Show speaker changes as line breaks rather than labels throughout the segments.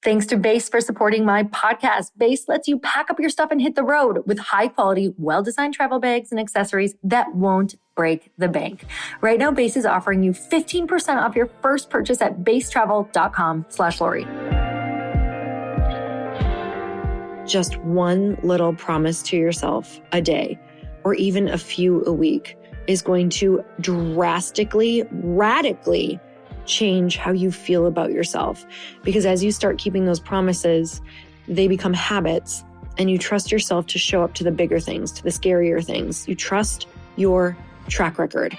Thanks to Base for supporting my podcast. Base lets you pack up your stuff and hit the road with high quality, well-designed travel bags and accessories that won't break the bank. Right now, Base is offering you 15% off your first purchase at basetravel.com/Lori. Just one little promise to yourself a day, or even a few a week, is going to drastically, radically change how you feel about yourself. Because as you start keeping those promises, they become habits, and you trust yourself to show up to the bigger things, to the scarier things. You trust your track record.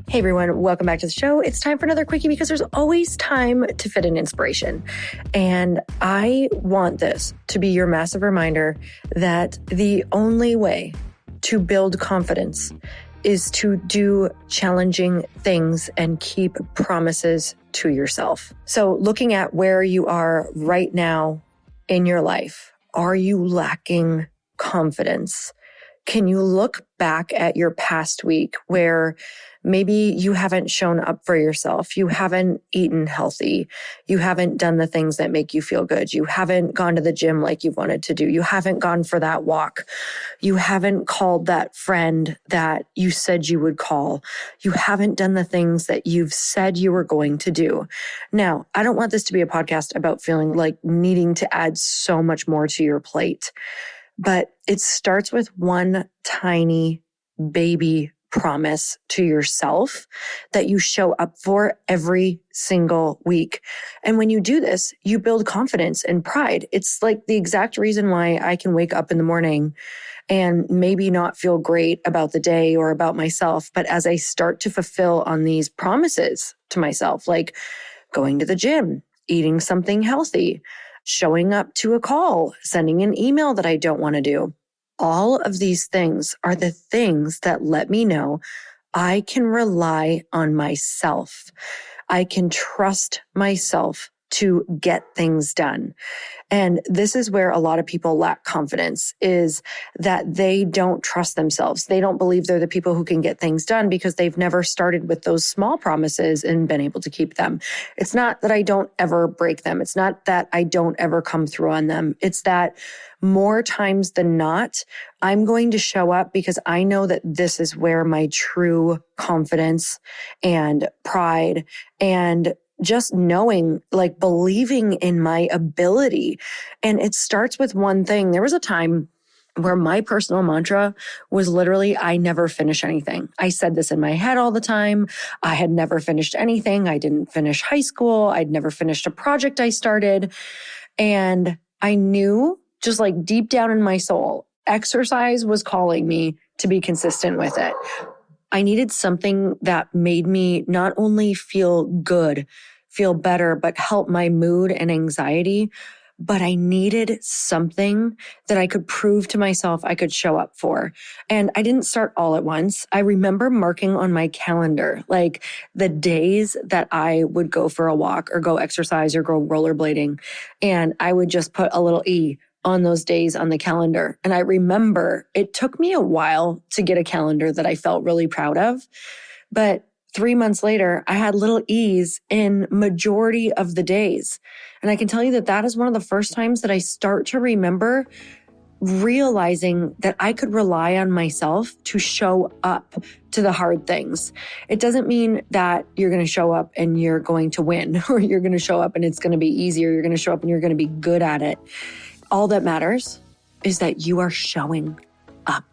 Hey everyone, welcome back to the show. It's time for another quickie because there's always time to fit in inspiration. And I want this to be your massive reminder that the only way to build confidence is to do challenging things and keep promises to yourself. So looking at where you are right now in your life, are you lacking confidence? Can you look back at your past week where maybe you haven't shown up for yourself? You haven't eaten healthy. You haven't done the things that make you feel good. You haven't gone to the gym like you wanted to do. You haven't gone for that walk. You haven't called that friend that you said you would call. You haven't done the things that you've said you were going to do. Now, I don't want this to be a podcast about feeling like needing to add so much more to your plate. But it starts with one tiny baby promise to yourself that you show up for every single week. And when you do this, you build confidence and pride. It's like the exact reason why I can wake up in the morning and maybe not feel great about the day or about myself. But as I start to fulfill on these promises to myself, like going to the gym, eating something healthy, showing up to a call, sending an email that I don't want to do. All of these things are the things that let me know I can rely on myself. I can trust myself to get things done. And this is where a lot of people lack confidence, is that they don't trust themselves. They don't believe they're the people who can get things done because they've never started with those small promises and been able to keep them. It's not that I don't ever break them. It's not that I don't ever come through on them. It's that more times than not, I'm going to show up because I know that this is where my true confidence and pride and just knowing, like believing in my ability. And it starts with one thing. There was a time where my personal mantra was literally, I never finish anything. I said this in my head all the time. I had never finished anything. I didn't finish high school. I'd never finished a project I started. And I knew, just like deep down in my soul, exercise was calling me to be consistent with it. I needed something that made me not only feel good, feel better, but help my mood and anxiety. But I needed something that I could prove to myself I could show up for. And I didn't start all at once. I remember marking on my calendar, like the days that I would go for a walk or go exercise or go rollerblading. And I would just put a little E on those days on the calendar. And I remember it took me a while to get a calendar that I felt really proud of. But 3 months later, I had little E's in majority of the days. And I can tell you that that is one of the first times that I start to remember realizing that I could rely on myself to show up to the hard things. It doesn't mean that you're going to show up and you're going to win, or you're going to show up and it's going to be easy, or you're going to show up and you're going to be good at it. All that matters is that you are showing up.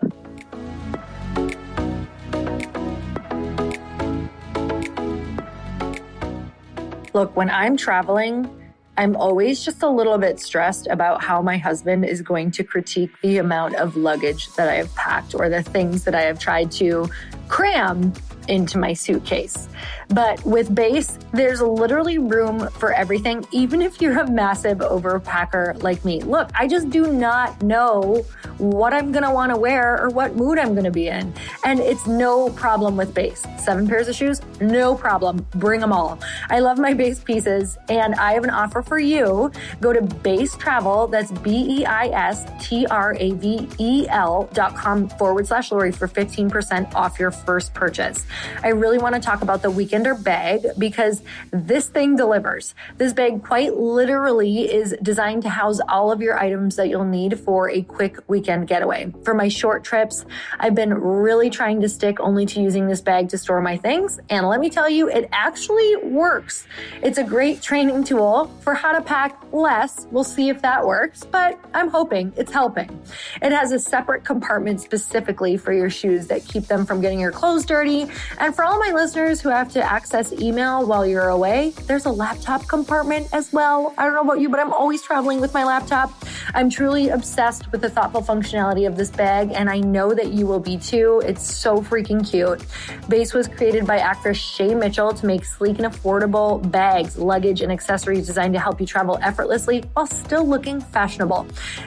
Look, when I'm traveling, I'm always just a little bit stressed about how my husband is going to critique the amount of luggage that I have packed or the things that I have tried to cram into my suitcase. But with Base, there's literally room for everything, even if you're a massive overpacker like me. Look, I just do not know what I'm going to want to wear or what mood I'm going to be in. And it's no problem with base. 7 pairs of shoes, no problem. Bring them all. I love my base pieces, and I have an offer for you. Go to Base Travel, that's BEISTRAVEL.com/Lori for 15% off your first purchase. I really want to talk about the Weekender bag because this thing delivers. This bag quite literally is designed to house all of your items that you'll need for a quick weekend getaway. For my short trips, I've been really trying to stick only to using this bag to store my things. And let me tell you, it actually works. It's a great training tool for how to pack less. We'll see if that works, but I'm hoping it's helping. It has a separate compartment specifically for your shoes that keep them from getting your clothes dirty. And for all my listeners who have to access email while you're away, there's a laptop compartment as well. I don't know about you, but I'm always traveling with my laptop. I'm truly obsessed with the thoughtful functionality of this bag, and I know that you will be too. It's so freaking cute. Base was created by actress Shay Mitchell to make sleek and affordable bags, luggage, and accessories designed to help you travel effortlessly while still looking fashionable.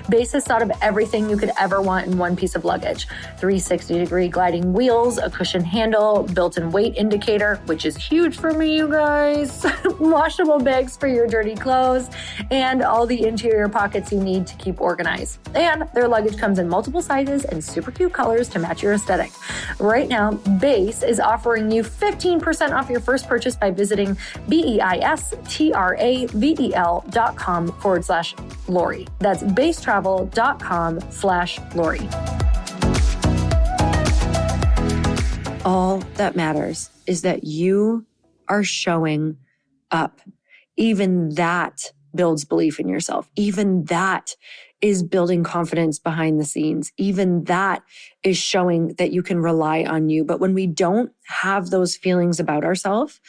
Base has thought of everything you could ever want in one piece of luggage. 360-degree gliding wheels, a cushion handle, built-in weight indicator, which is huge for me, you guys, washable bags for your dirty clothes, and all the interior pockets you need to keep organized. And their luggage comes in multiple sizes and super cute colors to match your aesthetic. Right now, Base is offering you 15% off your first purchase by visiting BEISTRAVEL.com/Lori. That's basetravel.com/Lori. All that matters is that you are showing up. Even that builds belief in yourself. Even that is building confidence behind the scenes. Even that is showing that you can rely on you. But when we don't have those feelings about ourselves,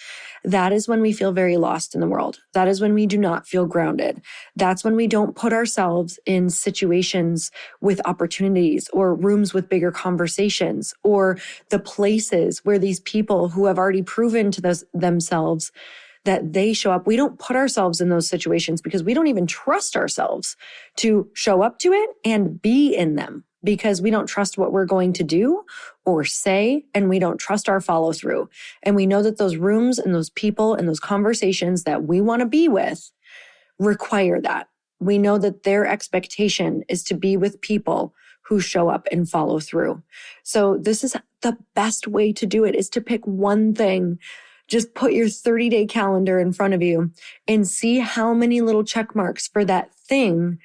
that is when we feel very lost in the world. That is when we do not feel grounded. That's when we don't put ourselves in situations with opportunities or rooms with bigger conversations or the places where these people who have already proven to themselves that they show up. We don't put ourselves in those situations because we don't even trust ourselves to show up to it and be in them because we don't trust what we're going to do or say, and we don't trust our follow through. And we know that those rooms and those people and those conversations that we want to be with require that. We know that their expectation is to be with people who show up and follow through. So this is the best way to do it, is to pick one thing. Just put your 30-day calendar in front of you and see how many little check marks for that thing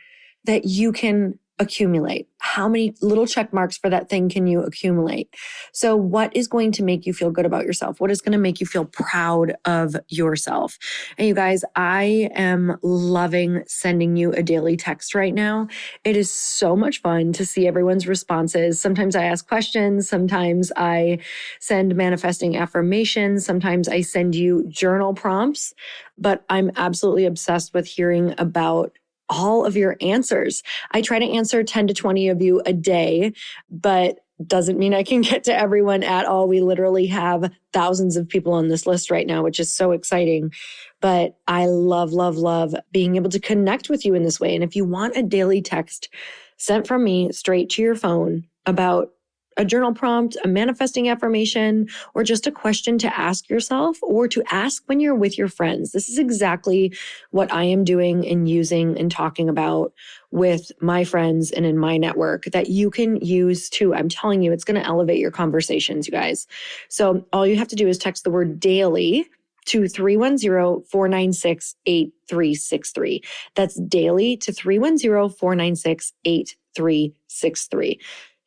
that you can accumulate. How many little check marks for that thing can you accumulate? So what is going to make you feel good about yourself? What is going to make you feel proud of yourself? And you guys, I am loving sending you a daily text right now. It is so much fun to see everyone's responses. Sometimes I ask questions. Sometimes I send manifesting affirmations. Sometimes I send you journal prompts. But I'm absolutely obsessed with hearing about all of your answers. I try to answer 10 to 20 of you a day, but doesn't mean I can get to everyone at all. We literally have thousands of people on this list right now, which is so exciting. But I love, love, love being able to connect with you in this way. And if you want a daily text sent from me straight to your phone about a journal prompt, a manifesting affirmation, or just a question to ask yourself or to ask when you're with your friends. This is exactly what I am doing and using and talking about with my friends and in my network that you can use too. I'm telling you, it's going to elevate your conversations, you guys. So all you have to do is text the word daily to 310-496-8363. That's daily to 310-496-8363.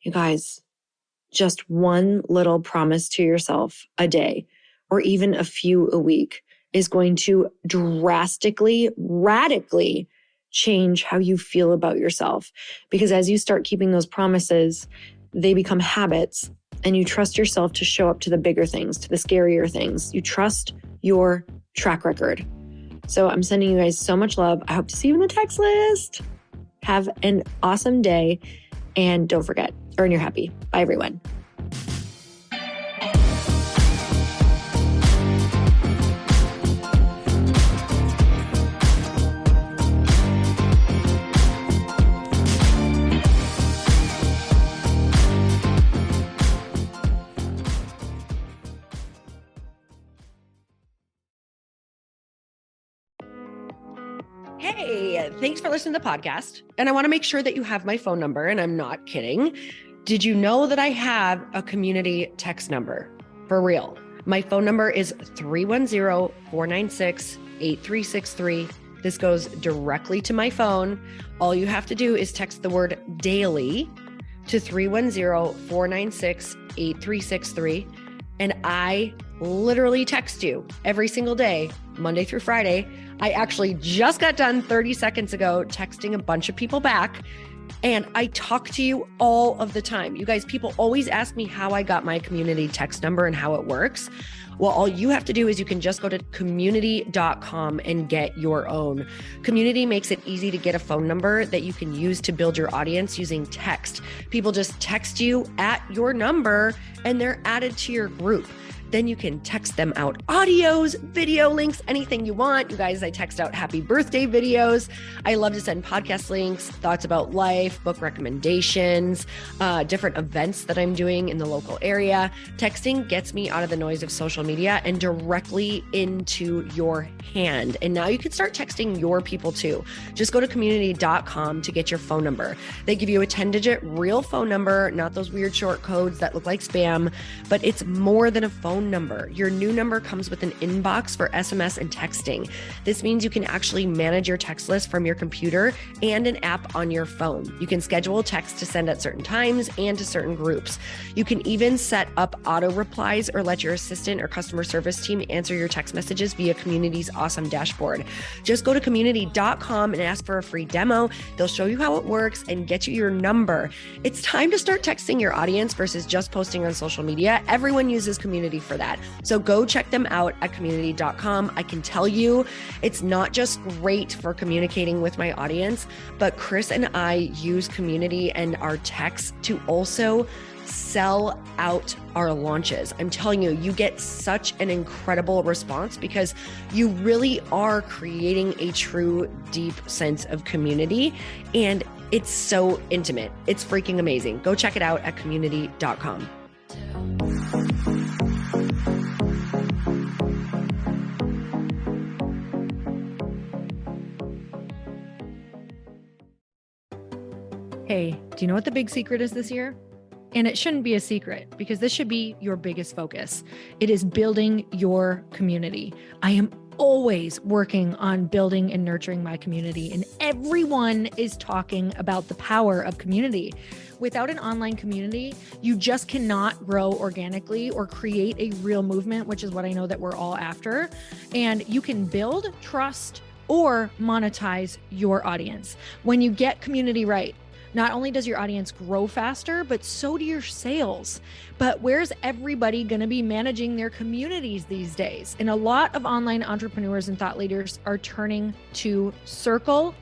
You guys, just one little promise to yourself a day, or even a few a week, is going to drastically, radically change how you feel about yourself. Because as you start keeping those promises, they become habits, and you trust yourself to show up to the bigger things, to the scarier things. You trust your track record. So I'm sending you guys so much love. I hope to see you in the text list. Have an awesome day. And don't forget, earn your happy. Bye, everyone.
Hey, thanks for listening to the podcast. And I want to make sure that you have my phone number, and I'm not kidding. Did you know that I have a community text number? For real. My phone number is 310-496-8363. This goes directly to my phone. All you have to do is text the word daily to 310-496-8363. And I literally text you every single day, Monday through Friday. I actually just got done 30 seconds ago texting a bunch of people back, and I talk to you all of the time. You guys, people always ask me how I got my community text number and how it works. Well, all you have to do is you can just go to community.com and get your own. Community makes it easy to get a phone number that you can use to build your audience using text. People just text you at your number and they're added to your group. Then you can text them out audios, video links, anything you want. You guys, I text out happy birthday videos. I love to send podcast links, thoughts about life, book recommendations, different events that I'm doing in the local area. Texting gets me out of the noise of social media and directly into your hand. And now you can start texting your people too. Just go to community.com to get your phone number. They give you a 10-digit real phone number, not those weird short codes that look like spam, but it's more than a phone number. Your new number comes with an inbox for SMS and texting. This means you can actually manage your text list from your computer and an app on your phone. You can schedule text to send at certain times and to certain groups. You can even set up auto replies or let your assistant or customer service team answer your text messages via Community's awesome dashboard. Just go to community.com and ask for a free demo. They'll show you how it works and get you your number. It's time to start texting your audience versus just posting on social media. Everyone uses Community for that. So go check them out at community.com. I can tell you it's not just great for communicating with my audience, but Chris and I use Community and our texts to also sell out our launches. I'm telling you, you get such an incredible response because you really are creating a true deep sense of community, and it's so intimate. It's freaking amazing. Go check it out at community.com.
Hey, do you know what the big secret is this year? And it shouldn't be a secret because this should be your biggest focus. It is building your community. I am always working on building and nurturing my community, and everyone is talking about the power of community. Without an online community, you just cannot grow organically or create a real movement, which is what I know that we're all after. And you can build trust or monetize your audience. When you get community right, not only does your audience grow faster, but so do your sales. But where's everybody going to be managing their communities these days? And a lot of online entrepreneurs and thought leaders are turning to Circle.so.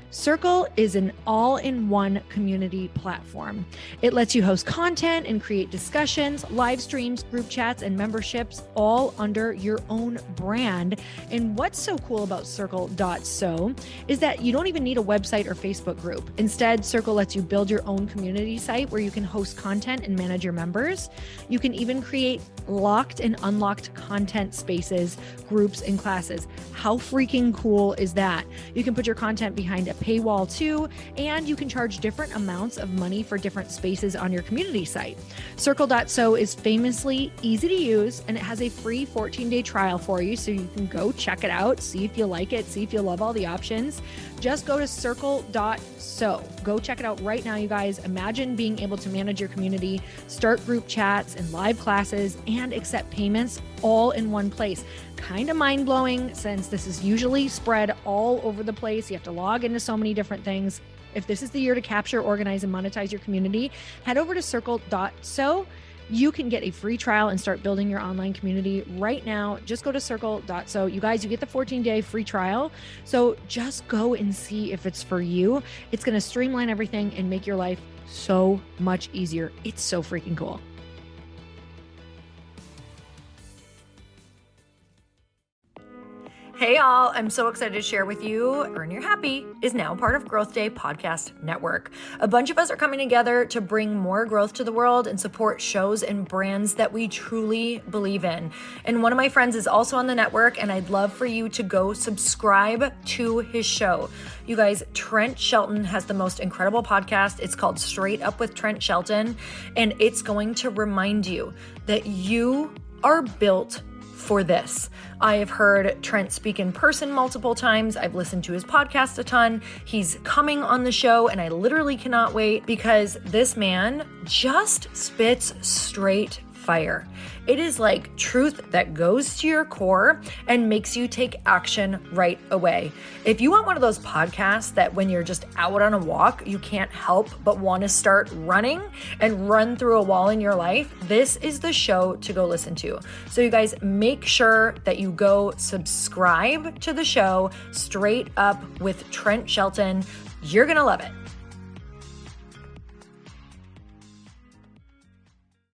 Circle is an all-in-one community platform. It lets you host content and create discussions, live streams, group chats, and memberships all under your own brand. And what's so cool about Circle.so is that you don't even need a website or Facebook group. Instead, Circle lets you build your own community site where you can host content and manage your members. You can even create locked and unlocked content spaces, groups, and classes. How freaking cool is that? You can put your content behind a paywall too, and you can charge different amounts of money for different spaces on your community site. Circle.so is famously easy to use, and it has a free 14-day trial for you, so you can go check it out, see if you like it, see if you love all the options. Just go to Circle.so. Go check it out right now, you guys. Imagine being able to manage your community, start group chats and live classes, and accept payments all in one place. Kind of mind-blowing since this is usually spread all over the place. You have to log into so many different things. If this is the year to capture, organize, and monetize your community, head over to Circle.so. You can get a free trial and start building your online community right now. Just go to Circle.so. You guys, you get the 14-day free trial. So just go and see if it's for you. It's going to streamline everything and make your life so much easier. It's so freaking cool.
Hey all, I'm so excited to share with you, Earn Your Happy is now part of Growth Day Podcast Network. A bunch of us are coming together to bring more growth to the world and support shows and brands that we truly believe in. And one of my friends is also on the network, and I'd love for you to go subscribe to his show. You guys, Trent Shelton has the most incredible podcast. It's called Straight Up with Trent Shelton, and it's going to remind you that you are built for this. I have heard Trent speak in person multiple times. I've listened to his podcast a ton. He's coming on the show, and I literally cannot wait because this man just spits straight fire. It is like truth that goes to your core and makes you take action right away. If you want one of those podcasts that when you're just out on a walk, you can't help but want to start running and run through a wall in your life, this is the show to go listen to. So you guys, make sure that you go subscribe to the show, Straight Up with Trent Shelton. You're going to love it.